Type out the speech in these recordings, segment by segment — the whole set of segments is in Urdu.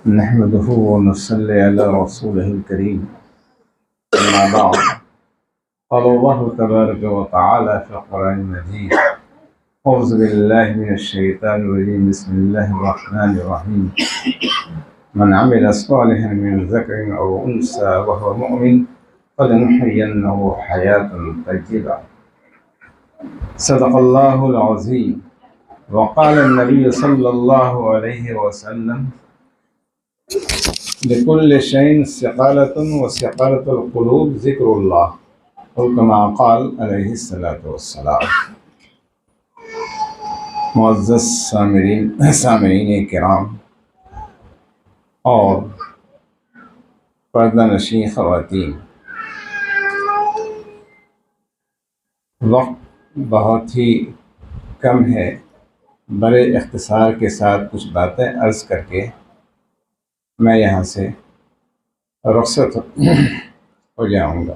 نحمده ونصلي على رسوله الكريم. أما بعد، قال الله تبارك وتعالى في القرآن المجيد: أعوذ بالله من الشيطان الرجيم. بسم الله الرحمن الرحيم. من عمل صالحا من ذكر أو أنثى وهو مؤمن فلنحيينه حياة طيبة. صدق الله العظيم. وقال النبي صلى الله عليه وسلم: لكل شيء ثقالة وثقالة القلوب ذكر الله، اور كما قال علیہ الصلاۃ والسلام۔ معزز سامعین کرام اور پردہ نشین خواتین، وقت بہت ہی کم ہے، بڑے اختصار کے ساتھ کچھ باتیں عرض کر کے میں یہاں سے رخصت ہو جاؤں گا۔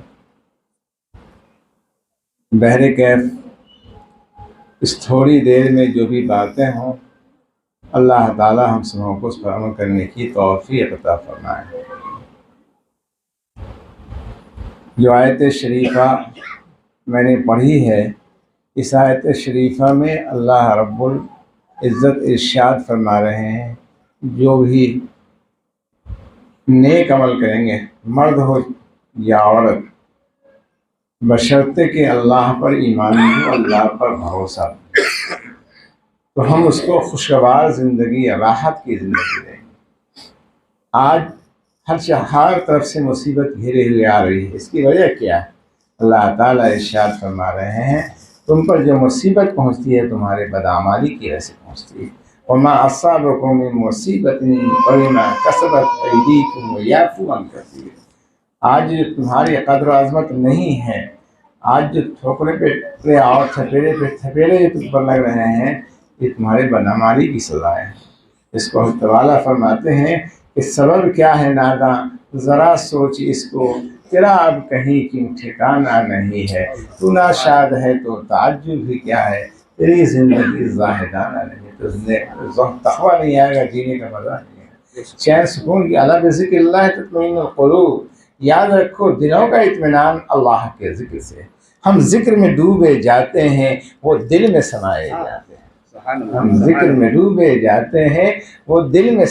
بہر کیف اس تھوڑی دیر میں جو بھی باتیں ہوں، اللہ تعالی ہم سبوں کو اس پر عمل کرنے کی توفیق عطا فرمائے۔ جو آیت شریفہ میں نے پڑھی ہے، اس آیت شریفہ میں اللہ رب العزت ارشاد فرما رہے ہیں: جو بھی نیک عمل کریں گے، مرد ہو یا عورت، بشرطے کہ اللہ پر ایمان ہو، اللہ پر بھروسہ ہو، تو ہم اس کو خوشگوار زندگی، راحت کی زندگی دیں گے۔ آج ہر طرف سے مصیبت گھیرے ہوئے آ رہی ہے، اس کی وجہ کیا ہے؟ اللہ تعالیٰ ارشاد فرما رہے ہیں: تم پر جو مصیبت پہنچتی ہے تمہارے بدعمالی کی وجہ سے پہنچتی ہے۔ وما اصابکم من مصیبت فبما کسبت ایدیکم ویعفو عن کثیر۔ آج تمہاری قدر و عظمت نہیں ہے، آج جو ٹھوکرے پہ اور تھپیڑے پہ تھپیڑے جو تم پر لگ رہے ہیں، یہ تمہارے بدعمالی کی سزا ہے۔ اس کو اللہ تعالیٰ فرماتے ہیں کہ سبب کیا ہے ناداں، ذرا سوچ اس کو، تیرا اب کہیں کی ٹھکانہ نہیں ہے۔ تو ناشاد ہے تو تعجب بھی کیا ہے، تیری زندگی زاہدانہ نہیں تو تقویٰ نہیں آئے گا، جینے کا مزہ نہیں ہے، چین سکون کی۔ الا بذکر اللہ تطمئن القلوب۔ یاد رکھو، دلوں کا اطمینان اللہ کے ذکر سے۔ ہم ذکر میں ڈوبے جاتے ہیں، وہ دل میں سمائے جاتے ہیں۔ ہم ذکر میں ڈوبے جاتے ہیں، وہ دل میں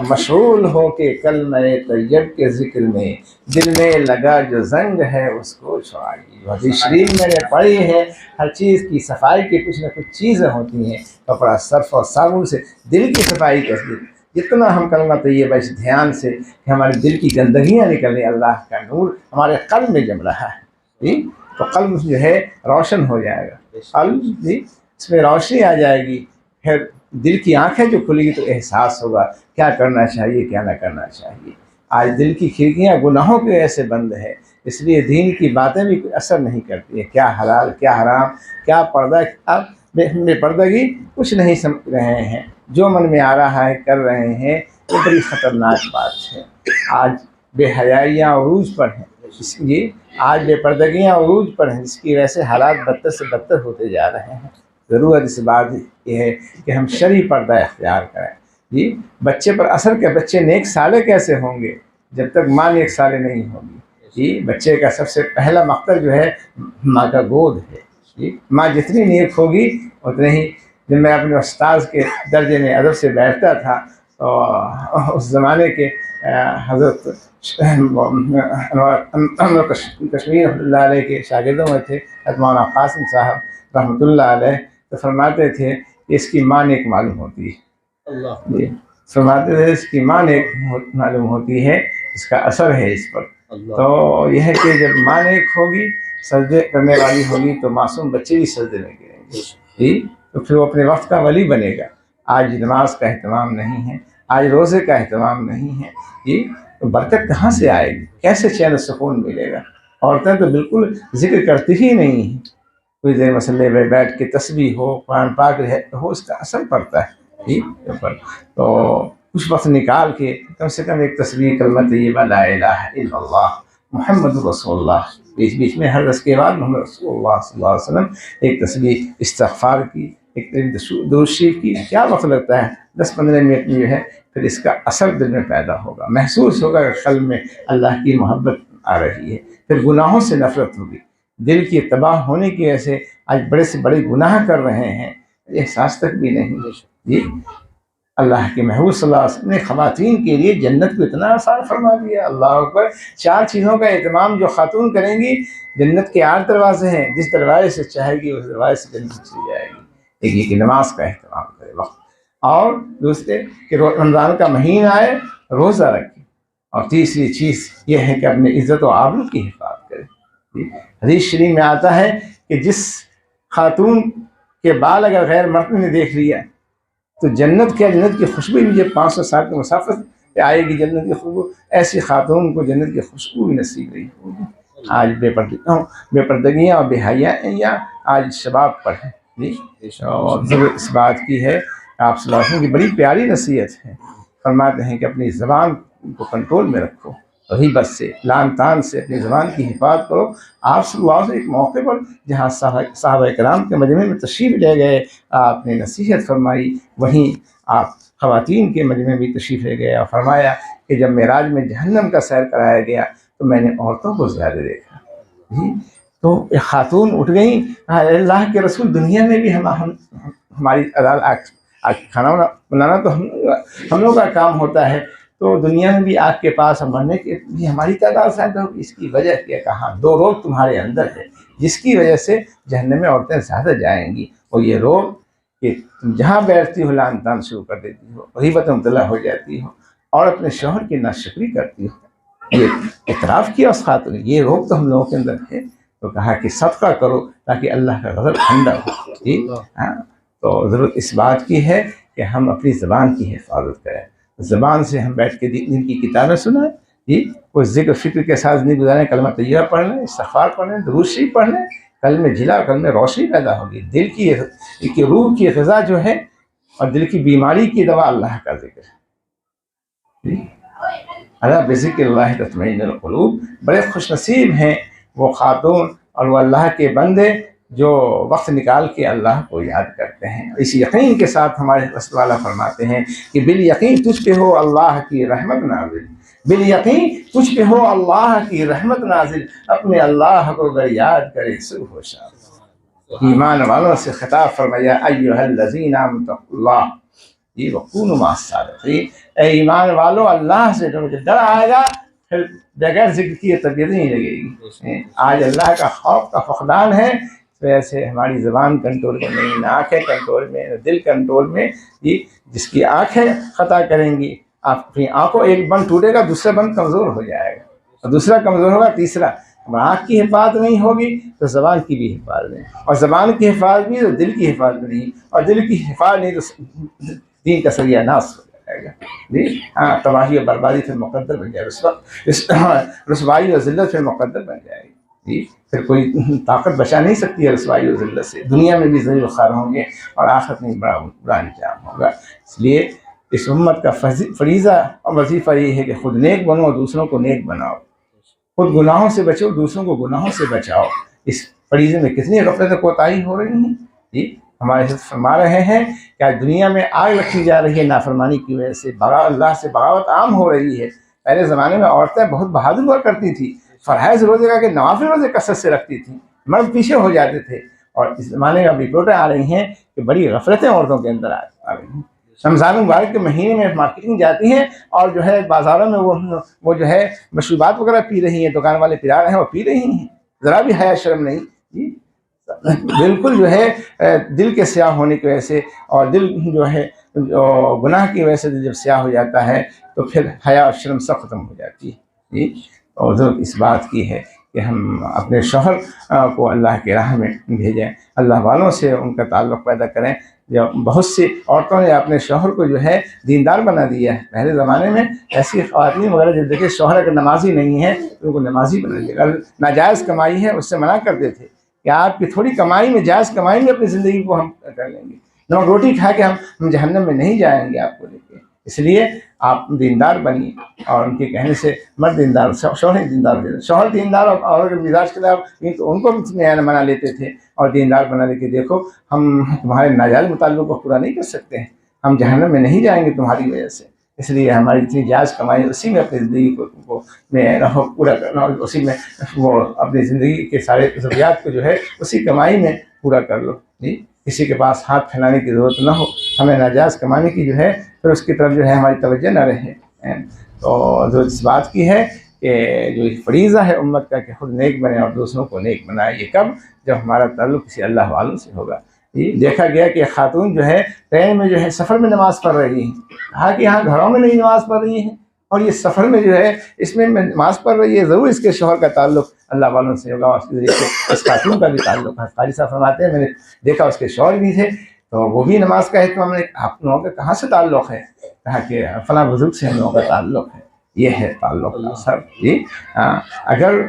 مشغول ہو کے کلمہ طیب کے ذکر میں، دل میں لگا جو زنگ ہے اس کو چھڑائیے۔ حدیث شریف میں نے پڑھی ہے، ہر چیز کی صفائی کی کچھ نہ کچھ چیزیں ہوتی ہیں، کپڑا، صرف اور صابن سے دل کی صفائی کیسے؟ جتنا ہم کلمہ طیبہ اس دھیان سے کہ ہمارے دل کی گندگیاں نکلیں، اللہ کا نور ہمارے قلب میں جم رہا ہے، تو قلب جو ہے روشن ہو جائے گا، قلب اس میں روشنی آ جائے گی، پھر دل کی آنکھیں جو کھلے گی تو احساس ہوگا کیا کرنا چاہیے، کیا نہ کرنا چاہیے۔ آج دل کی کھڑکیاں گناہوں کی وجہ سے بند ہے، اس لیے دین کی باتیں بھی کوئی اثر نہیں کرتی ہیں۔ کیا حلال، کیا حرام، کیا پردہ، کیا بے پردگی، کچھ نہیں سمجھ رہے ہیں، جو من میں آ رہا ہے کر رہے ہیں، یہ بڑی خطرناک بات ہے۔ آج بے حیائیاں عروج پر ہیں، اس لیے آج بے پردگیاں عروج پر ہیں، جس کی وجہ سے حالات بدتر سے بدتر ہوتے جا رہے ہیں۔ ضرورت اس بات یہ ہے کہ ہم شرعی پردہ اختیار کریں۔ بچے پر اثر کیا؟ بچے نیک سالے کیسے ہوں گے جب تک ماں نیک سالے نہیں ہوگی؟ بچے کا سب سے پہلا مقصد جو ہے ماں کا گود ہے۔ ماں جتنی نیک ہوگی اتنے ہی۔ جب میں اپنے استاذ کے درجے میں ادب سے بیٹھتا تھا تو اس زمانے کے حضرت کشمیر رحمۃ اللہ علیہ کے شاگردوں میں تھے مولانا قاسم صاحب رحمۃ اللہ علیہ، تو فرماتے تھے کہ اس کی ماں نیک معلوم ہوتی ہے۔ فرماتے تھے اس کی ماں نیک معلوم ہوتی ہے، اس کا اثر ہے اس پر۔ تو یہ ہے کہ جب ماں نیک ہوگی، سجدے کرنے والی ہوگی، تو معصوم بچے بھی سجدے میں گریں گے، تو پھر وہ اپنے وقت کا ولی بنے گا۔ آج نماز کا اہتمام نہیں ہے، آج روزے کا اہتمام نہیں ہے، تو برکت کہاں سے آئے گی؟ کیسے چین و سکون ملے گا؟ عورتیں تو بالکل ذکر کرتی ہی نہیں ہیں۔ کوئی دیر مسئلے میں بیٹھ کے تسبیح ہو، قرآن پاک ہو، اس کا اثر پڑتا ہے۔ تو کچھ وقت نکال کے کم سے کم ایک تسبیح کلمہ طیبہ لا الہ الا اللہ محمد رسول اللہ، بیچ میں ہر رس کے بعد محمد رسول اللہ صلی اللہ علیہ وسلم ایک تسبیح استغفار کی ایک درود شریف کی کیا وقت لگتا ہے، 10-15 منٹ میں جو ہے پھر اس کا اثر دل میں پیدا ہوگا، محسوس ہوگا کہ قلب میں اللہ کی محبت آ رہی ہے، پھر گناہوں سے نفرت ہوگی، دل کی تباہ ہونے کی وجہ سے آج بڑے سے بڑے گناہ کر رہے ہیں، احساس تک بھی نہیں۔ جی اللہ کے محبوب صلی اللہ علیہ وسلم نے خواتین کے لیے جنت کو اتنا آسان فرما دیا، اللہ اکبر۔ 4 چیزوں کا اہتمام جو خاتون کریں گی، جنت کے 8 دروازے ہیں، جس دروازے سے چاہے گی اس دروازے سے جنت چلی جائے گی۔ ایک یہ کہ نماز کا اہتمام کرے وقت، اور دوسرے کہ رمضان کا مہینہ آئے روزہ رکھے، اور تیسری چیز یہ ہے کہ اپنی عزت و آبرو کی حفاظت کرے۔ حدیث شریف میں آتا ہے کہ جس خاتون کے بال اگر غیر مرد نے دیکھ لیا تو جنت کی خوشبو بھی، جب 500 سال کی مسافت پہ آئے گی جنت کی خوشبو، ایسی خاتون کو جنت کی خوشبو بھی نصیب نہیں ہوگی۔ آج بے پردگیاں اور بے حیائیاں آج شباب پر ہیں۔ جی اور ضرورت اس بات کی ہے، آپ صلی اللہ علیہ وسلم کی بڑی پیاری نصیحت ہے، فرماتے ہیں کہ اپنی زبان کو کنٹرول میں رکھو، غیبت سے، لعن طعن سے اپنی زبان کی حفاظت کرو۔ آپ صلی اللہ علیہ وسلم ایک موقع پر جہاں صحابہ کرام کے مجمع میں تشریف لے گئے، آپ نے نصیحت فرمائی، وہیں آپ خواتین کے مجمع میں بھی تشریف لے گئے اور فرمایا کہ جب معراج میں جہنم کا سیر کرایا گیا تو میں نے عورتوں کو زیادہ دیکھا۔ جی تو ایک خاتون اٹھ گئیں، اللہ کے رسول دنیا میں بھی ہماری کھانا بنانا تو ہم لوگوں کا کام ہوتا ہے، تو دنیا میں بھی آگ کے پاس مرنے کی بھی ہماری تعداد زیادہ ہوگی، اس کی وجہ کیا؟ کہاں 2 روگ تمہارے اندر ہے جس کی وجہ سے جہنم میں عورتیں زیادہ جائیں گی، اور یہ روگ کہ تم جہاں بیٹھتی ہو لعن طعن شروع کر دیتی ہو، غیبت میں مبتلا ہو جاتی ہو، اور اپنے شوہر کی ناشکری کرتی ہو۔ یہ اعتراف کیا اس خاتون نے، یہ روگ تو ہم لوگوں کے اندر ہے، تو کہا کہ صدقہ کرو تاکہ اللہ کا غضب ٹھنڈا ہو۔ جی ہاں، تو ضرورت اس بات کی ہے کہ ہم اپنی زبان کی حفاظت کریں، زبان سے ہم بیٹھ کے دین کی کتابیں سنائیں، جی کوئی ذکر فکر کے ساتھ زندگی گزاریں، کلمہ طیبہ پڑھ لیں، استغفار پڑھ لیں، درود شریف پڑھ لیں، کل میں جلا، کل میں روشنی پیدا ہوگی، دل کی روح کی غذا جو ہے اور دل کی بیماری کی دوا اللہ کا ذکر ہے۔ الا بذکر اللہ تطمئن القلوب، بڑے خوش نصیب ہیں وہ خاتون اور وہ اللہ کے بندے جو وقت نکال کے اللہ کو یاد کرتے ہیں۔ اس یقین کے ساتھ ہمارے رسول اللہ فرماتے ہیں کہ بالیقین تجھ پہ ہو اللہ کی رحمت نازل، بالیقین تجھ پہ ہو اللہ کی رحمت نازل، اپنے اللہ کو اگر یاد کرے صبح و شام۔ ایمان والوں سے خطاب فرمایا ایھا الذین آمنوا اتقوا اللہ یہ وکونوا مع الصادقین، اے ایمان والو اللہ سے ڈرو، جب ڈر آئے گا پھر بغیر ذکر کیے طبیعت نہیں لگے گی۔ آج اللہ کا خوف کا فقدان ہے، ویسے ہماری زبان کنٹرول میں نہیں، نہ آنکھیں کنٹرول میں، نہ دل کنٹرول میں۔ جی جس کی آنکھیں خطا کریں گی، آپ اپنی آنکھوں ایک بند ٹوٹے گا دوسرا بند کمزور ہو جائے گا، اور دوسرا کمزور ہوگا تیسرا۔ آنکھ کی حفاظت نہیں ہوگی تو زبان کی بھی حفاظت نہیں، اور زبان کی حفاظت نہیں تو دل کی حفاظت نہیں، اور دل کی حفاظت نہیں تو دین کا سریہ ناس ہو جائے گا۔ جی ہاں، تباہی اور بربادی پھر مقدر بن جائے گا، رسوائی اور ذلت پھر مقدر بن جائے گی۔ جی پھر کوئی طاقت بچا نہیں سکتی ہے رسوائی اور ذلت سے، دنیا میں بھی ذلیل و خوار ہوں گے اور آخرت میں بڑا انجام ہوگا۔ اس لیے اس امت کا فریضہ اور وظیفہ یہ ہے کہ خود نیک بنو اور دوسروں کو نیک بناؤ، خود گناہوں سے بچو دوسروں کو گناہوں سے بچاؤ۔ اس فریضے میں کتنی غفلت کوتاہی ہو رہی ہیں۔ جی ہمارے حضرت فرما رہے ہیں کہ آج دنیا میں آگ رکھی جا رہی ہے نافرمانی کی وجہ سے، اللہ سے بغاوت عام ہو رہی ہے۔ پہلے زمانے میں عورتیں بہت بہادر ہوا کرتی تھیں، فرائض روزے کا کہ نوافل روزے کثرت سے رکھتی تھیں، مرد پیچھے ہو جاتے تھے، اور اس زمانے میں اب رپورٹیں آ رہی ہیں کہ بڑی غفلتیں عورتوں کے اندر آ رہی ہیں۔ رمضان مبارک کے مہینے میں مارکیٹنگ جاتی ہیں اور جو ہے بازاروں میں وہ جو ہے مشروبات وغیرہ پی رہی ہیں، دکان والے پلا رہے ہیں وہ پی رہی ہیں، ذرا بھی حیا شرم نہیں۔ جی بالکل جو ہے دل کے سیاہ ہونے کی وجہ سے، اور دل جو ہے گناہ کی وجہ سے جب سیاہ ہو جاتا ہے تو پھر حیا اور شرم سب ختم ہو جاتی ہے۔ جی اور ضرورت اس بات کی ہے کہ ہم اپنے شوہر کو اللہ کی راہ میں بھیجیں، اللہ والوں سے ان کا تعلق پیدا کریں۔ جب بہت سی عورتوں نے اپنے شوہر کو جو ہے دیندار بنا دیا ہے، پہلے زمانے میں ایسی خواتین وغیرہ جب دیکھے شوہر اگر نمازی نہیں ہے تو ان کو نمازی بنا دیا، اگر ناجائز کمائی ہے اس سے منع کرتے تھے کہ آپ کی تھوڑی کمائی میں، جائز کمائی میں اپنی زندگی کو ہم کر لیں گے، نمک روٹی کھا کے ہم جہنم میں نہیں جائیں گے آپ کو لے کے۔ اس لیے آپ دیندار بنیے، اور ان کے کہنے سے مرد دیندار، شوہر دیندار، شوہر دیندار اور اگر مزاج خلاف تو ان کو منا لیتے تھے اور دیندار بنا لے کے دیکھو ہم تمہارے ناجائز مطالبوں کو پورا نہیں کر سکتے ہیں، ہم جہنم میں نہیں جائیں گے تمہاری وجہ سے، اس لیے ہماری اتنی جائز کمائی اسی میں اپنی زندگی کو میں پورا کرنا، اور اسی میں وہ اپنی زندگی کے سارے ضروریات کو جو ہے اسی کمائی میں پورا کر لو جی، کسی کے پاس ہاتھ پھیلانے کی ضرورت نہ ہو، ہمیں ناجائز کمانے کی جو ہے پھر اس کی طرف جو ہے ہماری توجہ نہ رہے۔ تو جو اس بات کی ہے کہ جو فریضہ ہے امت کا کہ خود نیک بنے اور دوسروں کو نیک بنائے، یہ کب؟ جب ہمارا تعلق کسی اللہ والوں سے ہوگا۔ یہ دیکھا گیا کہ خاتون جو ہے ٹرین میں جو ہے سفر میں نماز پڑھ رہی ہیں، کہا کہ یہاں گھروں میں نہیں نماز پڑھ رہی ہیں اور یہ سفر میں جو ہے اس میں نماز پڑھ رہی ہے، ضرور اس کے شوہر کا تعلق اللہ والوں سے ہوگا، اور اس خاتون کا بھی تعلق ہے۔ قاری صاحب فرماتے ہیں میں نے دیکھا اس کے شوہر بھی تھے تو وہ بھی نماز کا اہتمام نے، آپ لوگوں کا کہاں سے تعلق ہے؟ کہا کہ فلاں بزرگ سے ہم لوگوں کا تعلق ہے۔ یہ ہے تعلق سر جی۔ اگر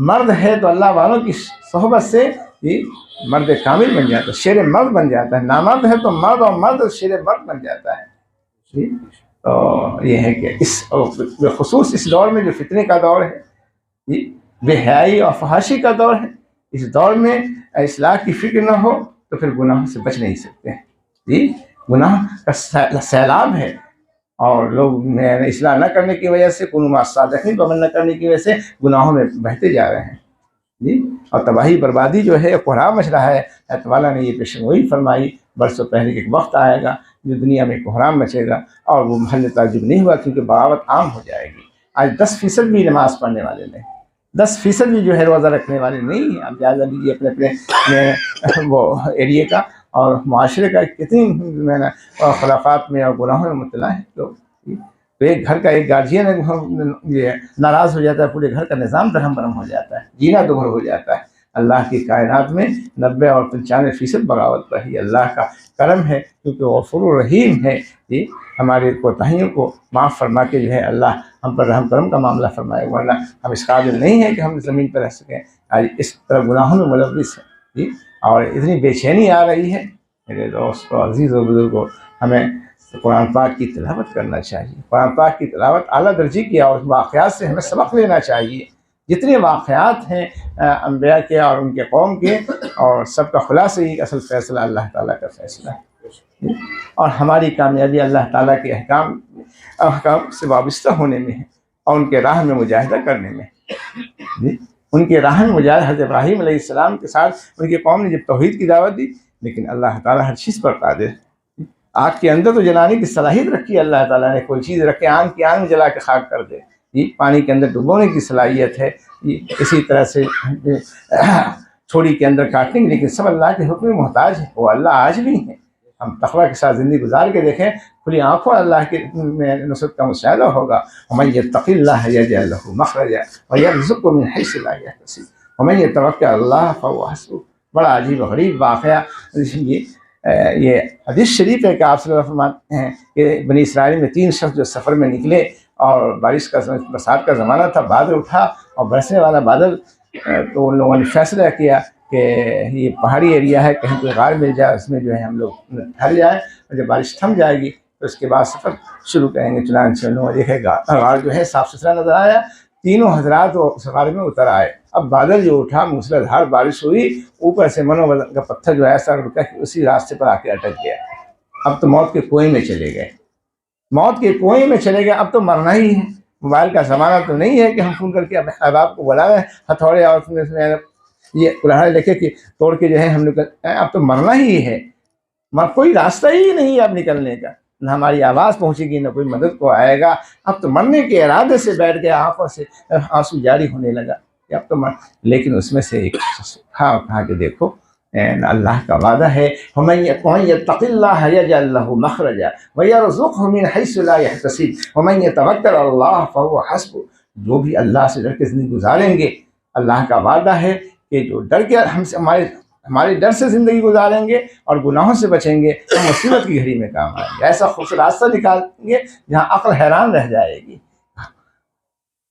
مرد ہے تو اللہ والوں کی صحبت سے جی مرد کامل بن جاتا ہے، شیر مرد بن جاتا ہے، نامرد ہے تو مرد اور مرد شیر مرد بن جاتا ہے جی۔ تو یہ ہے کہ اس بالخصوص اس دور میں جو فتنے کا دور ہے جی، بے حیائی اور فحاشی کا دور ہے، اس دور میں اصلاح کی فکر نہ ہو تو پھر گناہوں سے بچ نہیں سکتے جی۔ گناہ کا سیلاب ہے، اور لوگ اصلاح نہ کرنے کی وجہ سے، قانون صادقین پر عمل نہ کرنے کی وجہ سے گناہوں میں بہتے جا رہے ہیں جی، اور تباہی بربادی جو ہے کوہرام مچ رہا ہے۔ اللہ تعالیٰ نے یہ پیشگوئی فرمائی برسوں پہلے کہ ایک وقت آئے گا جو دنیا میں کوہرام مچے گا، اور وہ محل تعجب نہیں ہوا کیونکہ بغاوت عام ہو جائے گی۔ آج 10% بھی نماز پڑھنے والے نہیں، 10% بھی جو ہے روزہ رکھنے والے نہیں ہیں۔ آپ جائزہ لیجیے اپنے اپنے وہ ایریے کا اور معاشرے کا، کتنی خلافات میں اور گناہوں میں مبتلا ہے لوگ۔ تو ایک گھر کا ایک گارجین یہ ناراض ہو جاتا ہے، پورے گھر کا نظام درہم برہم ہو جاتا ہے، جینا دوبھر ہو جاتا ہے۔ اللہ کی کائنات میں 90 اور 95% بغاوت پر ہی اللہ کا کرم ہے، کیونکہ وہ غفور رحیم ہے جی۔ ہماری کوتاہیوں کو معاف فرما کے جو ہے اللہ ہم پر رحم کرم کا معاملہ فرمائے، ورنہ ہم اس قابل نہیں ہیں کہ ہم زمین پر رہ سکیں۔ آج اس طرح گناہوں میں ملوث ہے جی، اور اتنی بے چینی آ رہی ہے۔ میرے دوستو، عزیز و بزرگوں، ہمیں قرآن پاک کی تلاوت کرنا چاہیے، قرآن پاک کی تلاوت اعلیٰ درجے کی، اور واقعات سے ہمیں سبق لینا چاہیے۔ جتنے واقعات ہیں انبیاء کے اور ان کے قوم کے، اور سب کا خلاصہ ہی اصل فیصلہ اللہ تعالیٰ کا فیصلہ ہے، اور ہماری کامیابی اللہ تعالیٰ کے احکام سے وابستہ ہونے میں ہے، اور ان کے راہ میں مجاہدہ کرنے میں جی۔ ان کے راہ میں مجاہدہ، حضرت ابراہیم علیہ السلام کے ساتھ ان کی قوم نے جب توحید کی دعوت دی، لیکن اللہ تعالیٰ ہر چیز پر قادر ہے۔ آگ کے اندر تو جلانے کی صلاحیت رکھی ہے اللہ تعالیٰ نے، کوئی چیز رکھے آگ کی آگ میں جلا کے خاک کر دے جی، پانی کے اندر ڈبونے کی صلاحیت ہے جی، اسی طرح سے چھوڑی کے اندر کاٹنے کی، لیکن سب اللہ کے حکم محتاج ہے، وہ اللہ آج بھی ہیں۔ ہم تقویٰ کے ساتھ زندگی گزار کے دیکھیں، کھلی آنکھوں اللہ کے نصرت کا مشاہدہ ہوگا۔ وَمَن يَتَّقِ اللَّهَ يَجْعَل لَّهُ مَخْرَجًا وَيَرْزُقْهُ مِنْ حَيْثُ لَا يَحْتَسِبُ وَمَن يَتَوَكَّلْ عَلَى اللَّهِ فَهُوَ حَسْبُهُ۔ بڑا عجیب و غریب واقعہ یہ حدیث شریف ہے کہ آپ صلی اللہ علیہ وسلم فرماتے ہیں کہ بنی اسرائیل میں 3 شخص جو سفر میں نکلے، اور بارش کا برسات کا زمانہ تھا، بادل اٹھا اور برسنے والا بادل، تو ان لوگوں نے فیصلہ کیا کہ یہ پہاڑی ایریا ہے، کہیں کوئی غار مل جائے، اس میں جو ہے ہم لوگ ٹھہر جائیں، اور جب بارش تھم جائے گی تو اس کے بعد سفر شروع کریں گے۔ چنانچہ ان لوگوں نے دیکھے غار جو ہے صاف ستھرا نظر آیا، تینوں حضرات اس غار میں اتر آئے۔ اب بادل جو اٹھا، موسلادھار بارش ہوئی، اوپر سے منو کا پتھر جو ایسا رکا کہ اسی راستے پر آ کے اٹک گیا۔ اب تو موت کے کنویں میں چلے گئے، موت کے کنویں میں چلے گئے، اب تو مرنا ہی ہے۔ موبائل کا زمانہ تو نہیں ہے کہ ہم فون کر کے اپنے احباب کو بلائیں، ہتھوڑے اور اس میں یہ کلہاڑے لے کے کہ توڑ کے جو ہے ہم نکل، اب تو مرنا ہی ہے، کوئی راستہ ہی نہیں ہے اب نکلنے کا، نہ ہماری آواز پہنچے گی، نہ کوئی مدد کو آئے گا۔ اب تو مرنے کے ارادے سے بیٹھ گیا، آنکھوں سے آنسو جاری ہونے لگا کہ اب تو لیکن اس میں سے ایک کہا کہ دیکھو اللہ کا وعدہ ہے، وَمَن يَتَّقِ اللَّهَ يَجْعَل لَّهُ مَخْرَجًا وَيَرْزُقْهُ مِنْ حَيْثُ لَا يَحْتَسِبُ وَمَن يَتَوَكَّلْ عَلَى اللَّهِ فَهُوَ حَسْبُهُ۔ جو بھی اللہ سے ڈر کے زندگی گزاریں گے، اللہ کا وعدہ ہے کہ جو ڈر کے ہم سے ہمارے ڈر سے زندگی گزاریں گے اور گناہوں سے بچیں گے، ہم مصیبت کی گھڑی میں کام آئیں گے، ایسا خوش راستہ نکالیں گے جہاں عقل حیران رہ جائے گی۔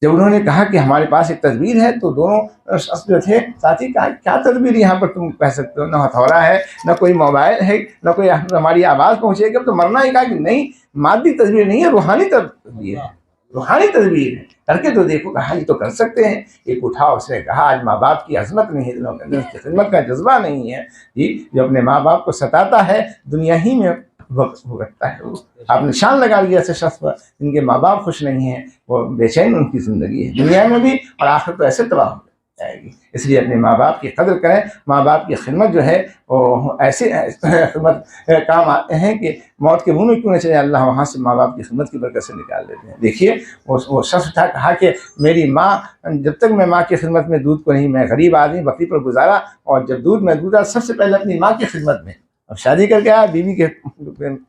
جب انہوں نے کہا کہ ہمارے پاس ایک تدبیر ہے تو دونوں شخص جو تھے ساتھی کہا کیا تدبیر یہاں پر تم کہہ سکتے ہو؟ نہ ہتھوڑا ہے، نہ کوئی موبائل ہے، نہ کوئی ہماری آواز پہنچے گی، اب تو مرنا ہی۔ کہا کہ نہیں، مادی تدبیر نہیں ہے، روحانی تدبیر ہے، روحانی تدبیر ہے، کر کے تو دیکھو۔ کہا یہ تو کر سکتے ہیں۔ ایک اٹھا، اس نے کہا آج ماں باپ کی عظمت نہیں ہے دلوں کے اندر، اس کی خدمت کا جذبہ نہیں ہے جی، جو اپنے ماں باپ کو ستاتا ہے دنیا ہی میں وقت بھگتتا ہے۔ وہ آپ نشان لگا لیا ایسے شخص پر جن کے ماں باپ خوش نہیں ہیں، وہ بے چین ان کی زندگی ہے دنیا میں بھی، اور آخرت تو ایسے تباہ ہو جائے گی۔ اس لیے اپنے ماں باپ کی قدر کریں، ماں باپ کی خدمت جو ہے وہ ایسے خدمت کام آتے ہیں کہ موت کے منہ میں کیوں نہ چلے، اللہ وہاں سے ماں باپ کی خدمت کی برکت سے نکال دیتے ہیں۔ دیکھیے وہ شخص تھا، کہا کہ میری ماں، جب تک میں ماں کی خدمت میں دودھ کو نہیں، میں غریب آدمی بکری پر گزارا، اور جب دودھ میں دودھا سب سے پہلے اپنی ماں کی خدمت میں، اب شادی کر کے آیا بیوی کے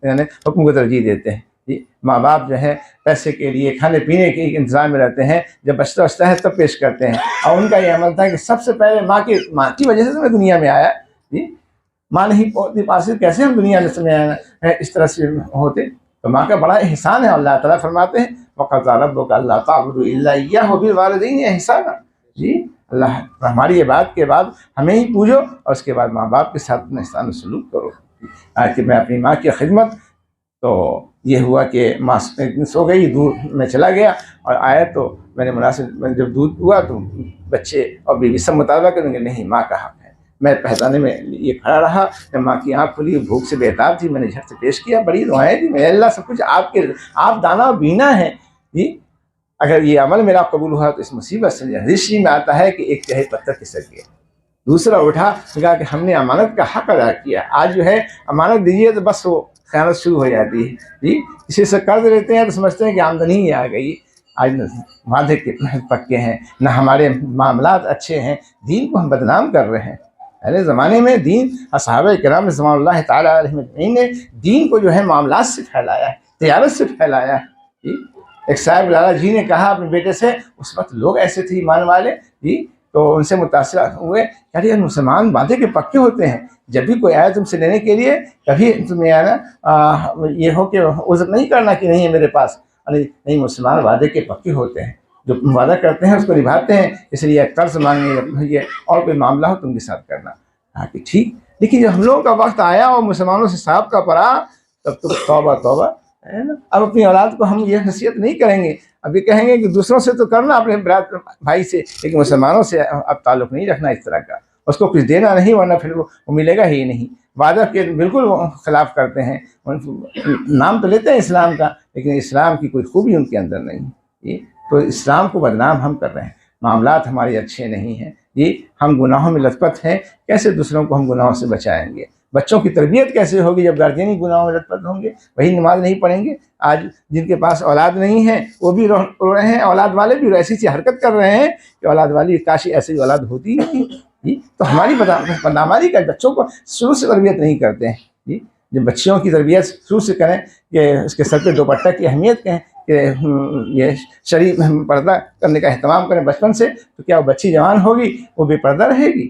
یعنی حکم کو ترجیح دیتے ہیں جی۔ ماں باپ جو ہے پیسے کے لیے، کھانے پینے کے انتظام میں رہتے ہیں، جب بچتا ہے تب پیش کرتے ہیں، اور ان کا یہ عمل تھا کہ سب سے پہلے ماں کی وجہ سے میں دنیا میں آیا جی۔ ماں نہیں پاس کیسے ہم دنیا میں اس طرح سے ہوتے؟ تو ماں کا بڑا احسان ہے۔ اللہ تعالیٰ فرماتے ہیں وَقَضَىٰ رَبُّكَ أَلَّا تَعْبُدُوا إِلَّا إِيَّاهُ وَبِالْوَالِدَيْنِ إِحْسَانًا جی۔ اللہ ہماری یہ بات کے بعد ہمیں ہی پوجو، اور اس کے بعد ماں باپ کے ساتھ اپنا احسان و سلوک کرو۔ آج کہ میں اپنی ماں کی خدمت، تو یہ ہوا کہ ماں ایک دن سو گئی، دور میں چلا گیا، اور آیا تو میں نے مناسب جب دودھ ہوا تو بچے اور بیوی سب مطالبہ کریں گے نہیں، ماں کا حق ہے۔ میں پہچانے میں یہ کھڑا رہا، جب ماں کی آنکھ کھلی، بھوک سے بےتاب تھی، میں نے جھٹ سے پیش کیا، بڑی دعائیں دی، میرے اللہ سب کچھ آپ دانا و بینا ہیں جی۔ اگر یہ عمل میرا قبول ہوا تو اس مصیبت سے حدیث میں آتا ہے کہ ایک تہائی پتھر کھسک گیا، دوسرا اٹھا، کہا کہ ہم نے امانت کا حق ادا کیا۔ آج جو ہے امانت دیجیے تو بس وہ خیانت شروع ہو جاتی ہے جی۔ کسی سے قرض لیتے ہیں تو سمجھتے ہیں کہ آمدنی ہی آ گئی۔ آج وعدے کے پکے ہیں، نہ ہمارے معاملات اچھے ہیں، دین کو ہم بدنام کر رہے ہیں۔ پہلے زمانے میں دین، اصحابہ کرام رضوان اللہ تعالیٰ علیہ اجمعین نے دین کو جو ہے معاملات سے پھیلایا ہے، تجارت سے پھیلایا ہے جی۔ ایک صاحب لالا جی نے کہا اپنے بیٹے سے، اس وقت لوگ ایسے تھے ایمان والے جی، تو ان سے متاثر ہوئے، یار مسلمان وعدے کے پکے ہوتے ہیں، جب بھی کوئی آئے تم سے لینے کے لیے، کبھی تمہیں یہ ہو کہ عذر نہیں کرنا کہ نہیں ہے میرے پاس، نہیں، مسلمان وعدے کے پکے ہوتے ہیں، جو وعدہ کرتے ہیں اس کو نبھاتے ہیں، اس لیے قرض مانگنے اور کوئی معاملہ ہو تم کے ساتھ کرنا۔ کہا کہ ٹھیک، لیکن جب ہم لوگوں کا وقت آیا اور مسلمانوں سے صاحب کا پڑا، تب تو توبہ توبہ ہے نا۔ اب اپنی اولاد کو ہم یہ نصیحت نہیں کریں گے، اب یہ کہیں گے کہ دوسروں سے تو کرنا اپنے بھائی سے، لیکن مسلمانوں سے اب تعلق نہیں رکھنا اس طرح کا، اس کو کچھ دینا نہیں، ورنہ پھر وہ ملے گا ہی نہیں۔ وعدہ کے بالکل وہ خلاف کرتے ہیں، نام تو لیتے ہیں اسلام کا، لیکن اسلام کی کوئی خوبی ان کے اندر نہیں ہے، تو اسلام کو بدنام ہم کر رہے ہیں۔ معاملات ہمارے اچھے نہیں ہیں جی، ہم گناہوں میں لت پت ہیں، کیسے دوسروں کو ہم گناہوں سے بچائیں گے؟ بچوں کی تربیت کیسے ہوگی جب گارجین ہی گناہوں میں لت پت ہوں گے، وہی نماز نہیں پڑھیں گے؟ آج جن کے پاس اولاد نہیں ہے وہ بھی رو رہے ہیں، اولاد والے بھی ایسی سی حرکت کر رہے ہیں کہ اولاد والی کاش ایسی اولاد ہوتی ہے جی۔ تو ہماری بدناماری کا بچوں کو شروع سے تربیت نہیں کرتے ہیں جی۔ جب بچیوں کی تربیت شروع سے کریں کہ اس کے سر پہ دوپٹہ کی اہمیت کہیں کہ یہ شرعی پردہ کرنے کا اہتمام کریں بچپن سے، تو کیا وہ بچی جوان ہوگی وہ بے پردہ رہے گی؟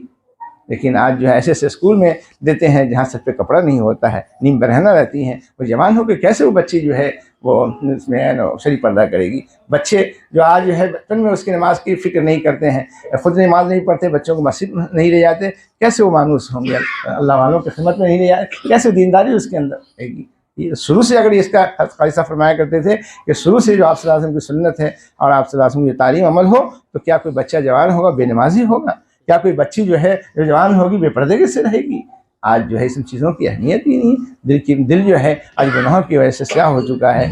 لیکن آج جو ہے ایسے اسکول میں دیتے ہیں جہاں سر پہ کپڑا نہیں ہوتا ہے، نیم برہنہ رہتی ہیں، وہ جوان ہو کے کیسے وہ بچی جو ہے وہ اس میں شرعی پردہ کرے گی؟ بچے جو آج جو ہے بچپن میں اس کی نماز کی فکر نہیں کرتے ہیں، خود نماز نہیں پڑھتے، بچوں کو مسجد نہیں لے جاتے، کیسے وہ مانوس ہوں گے؟ اللہ والوں کی خدمت میں نہیں لے جاتے، کیسے دینداری اس کے اندر رہے گی؟ یہ شروع سے اگر اس کا خالصہ فرمایا کرتے تھے کہ شروع سے جو آپ صلی اللہ علیہ وسلم کی سنت ہے اور آپ صلی اللہ علیہ وسلم کی تعلیم عمل ہو، تو کیا کوئی بچہ جوان ہوگا بے نمازی ہوگا؟ کیا کوئی بچی جو ہے جو جوان ہوگی بے پردے سے رہے گی؟ آج جو ہے اس چیزوں کی اہمیت ہی نہیں، دل جو ہے آج گناہوں کی وجہ سے سیاہ ہو چکا ہے،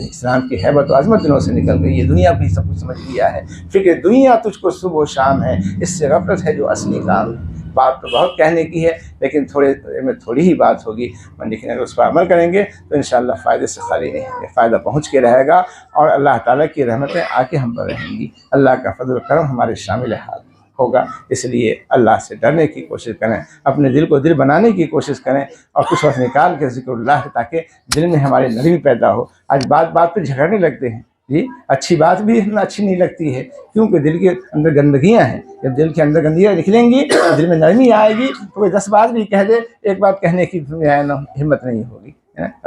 اسلام کی ہیبت و عظمت دلوں سے نکل گئی ہے، دنیا بھی سب کچھ سمجھ لیا ہے، فکر دنیا تجھ کو صبح و شام ہے، اس سے غفلت ہے جو اصلی کام ہے۔ بات تو بہت کہنے کی ہے، لیکن تھوڑی ہی بات ہوگی، لیکن اگر اس پر عمل کریں گے تو انشاءاللہ فائدے سے خالی نہیں ہوں گے، فائدہ پہنچ کے رہے گا، اور اللہ تعالیٰ کی رحمتیں آ کے ہم پر رہیں گی، اللہ کا فضل و کرم ہمارے شامل حال ہوگا۔ اس لیے اللہ سے ڈرنے کی کوشش کریں، اپنے دل کو دل بنانے کی کوشش کریں، اور کچھ وقت نکال کے ذکر اللہ، تاکہ دل میں ہماری نرمی پیدا ہو۔ آج بات پہ جھگڑنے لگتے ہیں جی، اچھی بات بھی اتنا اچھی نہیں لگتی ہے، کیونکہ دل کے اندر گندگیاں ہیں، جب دل کے اندر گندگیاں نکلیں گی دل میں نرمی آئے گی، تو کوئی 10 بات بھی کہہ دے، ایک بات کہنے کی ہمت نہیں ہوگی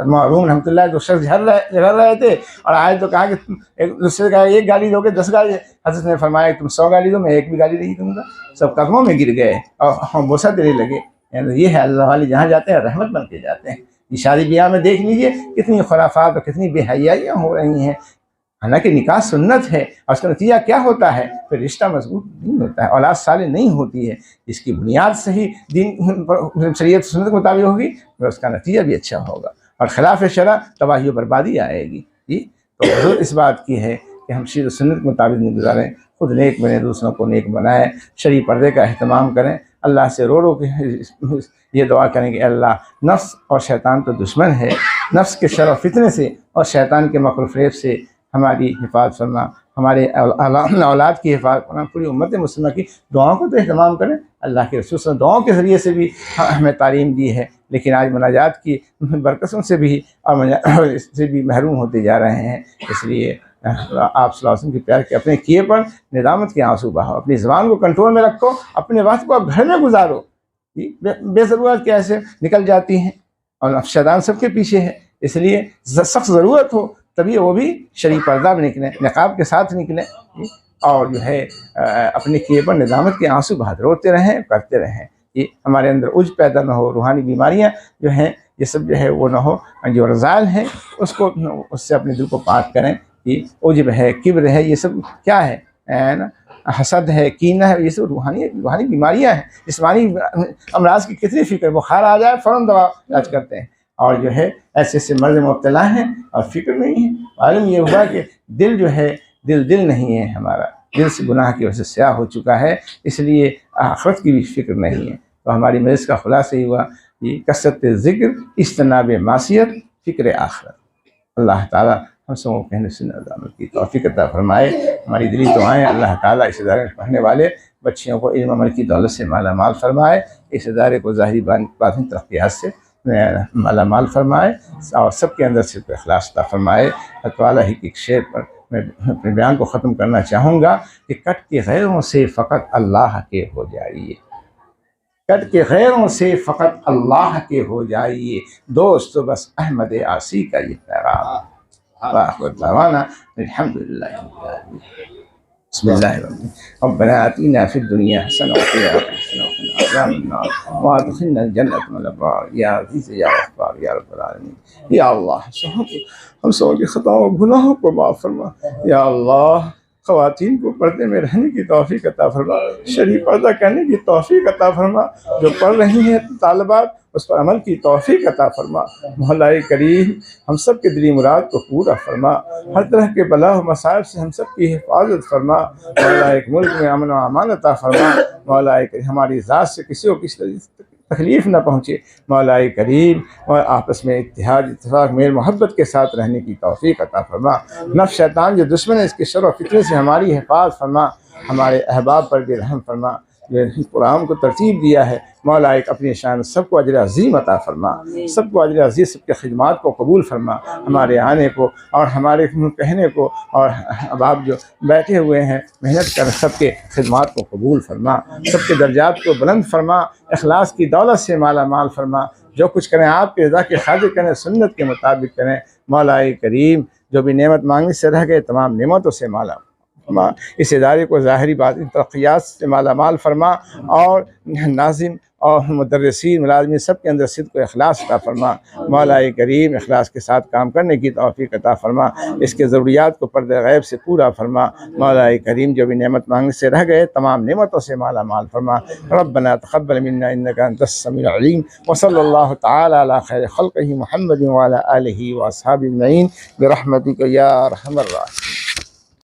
معروم رحمۃ اللہ دو شخص جھر رہے تھے اور آئے تو کہا کہ ایک دوسرے سے کہا ایک گالی دو گے 10 گالی. حضرت نے فرمایا تم 100 گالی دو، میں ایک بھی گالی نہیں دوں گا. سب قدموں میں گر گئے اور بوسہ دینے لگے. یعنی یہ ہے اللہ والے جہاں جاتے ہیں رحمت بن کے جاتے ہیں. یہ شادی بیاہ میں دیکھ لیجئے کتنی خرافات اور کتنی بے حیائیاں ہو رہی ہیں. حالانکہ نکاح سنت ہے اور اس کا نتیجہ کیا ہوتا ہے؟ پھر رشتہ مضبوط نہیں ہوتا ہے، اولاد صالح نہیں ہوتی ہے. اس کی بنیاد صحیح دین شریعت سنت کے مطابق ہوگی تو اس کا نتیجہ بھی اچھا ہوگا، اور خلاف شرع تباہی و بربادی آئے گی. جی تو حضور اس بات کی ہے کہ ہم شریعت سنت کے مطابق نہیں گزاریں، خود نیک بنیں، دوسروں کو نیک بنائیں، شرعی پردے کا اہتمام کریں. اللہ سے رو کے یہ دعا کریں کہ اللہ نفس اور شیطان تو دشمن ہے، نفس کے شر و فتنے سے اور شیطان کے مکر و فریب سے ہماری حفاظت فرما، ہمارے اولاد کی حفاظت فرما، پوری امت مسلمہ کی دعاؤں کو تو اہتمام کریں. اللہ کے رسول صلی اللہ علیہ وسلم دعاؤں کے ذریعے سے بھی ہمیں تعلیم دی ہے، لیکن آج مناجات کی برکتوں سے بھی اور اس سے بھی محروم ہوتے جا رہے ہیں. اس لیے آپ صلی اللہ علیہ وسلم کے پیار کے اپنے کیے پر ندامت کے آنسو بہاؤ، اپنی زبان کو کنٹرول میں رکھو، اپنے وقت کو آپ گھر میں گزارو. بے ضرورت کیسے نکل جاتی ہیں اور شیطان سب کے پیچھے ہے. اس لیے سخت ضرورت ہو تبھی وہ بھی شرعی پردہ میں نکلیں، نقاب کے ساتھ نکلیں، اور جو ہے اپنے کیے پر ندامت کے آنسو بہاتے روتے رہیں، کرتے رہیں. یہ ہمارے اندر عجب پیدا نہ ہو، روحانی بیماریاں جو ہیں یہ سب جو ہے وہ نہ ہو. جو رذائل ہیں اس سے اپنے دل کو پاک کریں. یہ عجب ہے، کبر ہے، یہ سب کیا ہے نا، حسد ہے، کینہ ہے، یہ سب روحانی بیماریاں ہیں. جسمانی امراض کی کتنی فکر، بخار آ جائے فوراً دوا علاج کرتے ہیں، اور جو ہے ایسے مرض مبتلا ہیں اور فکر نہیں ہے. معلوم یہ ہوا کہ دل جو ہے دل نہیں ہے ہمارا، دل سے گناہ کی وجہ سے سیاہ ہو چکا ہے، اس لیے آخرت کی بھی فکر نہیں ہے. تو ہماری مجلس کا خلاصہ یہ ہوا، یہ کثرت ذکر، اجتناب معصیت، فکر آخرت. اللہ تعالیٰ ہم سب کو کہنے سننے عمل کی توفیق عطا فرمائے. ہماری دلی دعائیں اللہ تعالیٰ اس ادارے میں پڑھنے والے بچیوں کو علم عمل کی دولت سے مالا مال فرمائے، اس ادارے کو ظاہری باطنی ترقیات سے مالا مال فرمائے، اور سب کے اندر صرف اخلاص عطا فرمائے. تعالیٰ ہی کے شعر پر میں اپنے بیان کو ختم کرنا چاہوں گا کہ کٹ کے غیروں سے فقط اللہ کے ہو جائیے، کٹ کے غیروں سے فقط اللہ کے ہو جائیے، دوست بس احمد عاصی کا یہ پیغام. وآخر دعوانا الحمد لله رب العالمين. بسم الله الرحمن الرحيم. ربنا آتنا في الدنيا حسنة وفي الآخرة حسنة وقنا عذاب النار وادخلنا الجنة مع الأبرار يا عزيز يا غفار يا رب العالمين. یا اللہ ہم سب کی خطاؤں گناہوں کو معاف فرما. یا اللہ خواتین کو پردے میں رہنے کی توفیق عطا فرما، شرعی پردہ کرنے کی توفیق عطا فرما، جو پڑھ رہی ہیں طالبات اس پر عمل کی توفیق عطا فرما. مولا کریم ہم سب کے دلی مراد کو پورا فرما، ہر طرح کے بلا و مصائب سے ہم سب کی حفاظت فرما. مولا ایک ملک میں امن و امان عطا فرما. مولا کریم ہماری ذات سے کسی کو کسی تکلیف نہ پہنچے. مولا کریم اور آپس میں اتحاد اتفاق میل محبت کے ساتھ رہنے کی توفیق عطا فرما. نفس شیطان جو دشمن ہے اس کے شر و فتنے سے ہماری حفاظت فرما. ہمارے احباب پر بھی رحم فرما جو قرآن کو ترتیب دیا ہے. مولا اپنی شان سب کو اجر عظیم عطا فرما، سب کو اجر عظیم، سب کے خدمات کو قبول فرما. ہمارے آنے کو اور ہمارے کہنے کو، اور اب آپ جو بیٹھے ہوئے ہیں محنت کر سب کے خدمات کو قبول فرما، سب کے درجات کو بلند فرما، اخلاص کی دولت سے مالا مال فرما. جو کچھ کریں آپ کے رضا کے خاطر کریں، سنت کے مطابق کریں. مولا کریم جو بھی نعمت مانگنے سے رہ گئے تمام نعمتوں سے مالا فرما. اس ادارے کو ظاہری باطنی ترقیات سے مالا مال فرما، اور ناظم اور مدرسین ملازمین سب کے اندر صدق و اخلاص عطا فرما. مولا کریم اخلاص کے ساتھ کام کرنے کی توفیق عطا فرما. اس کے ضروریات کو پردہ غیب سے پورا فرما. مولا کریم جو بھی نعمت مانگنے سے رہ گئے تمام نعمتوں سے مالا مال فرما. ربنا تقبل منا انك انت السميع العليم، وصلى الله تعالى على خير خلقه محمد وعلى آله واصحابه اجمعين برحمتك يا ارحم الراحمين.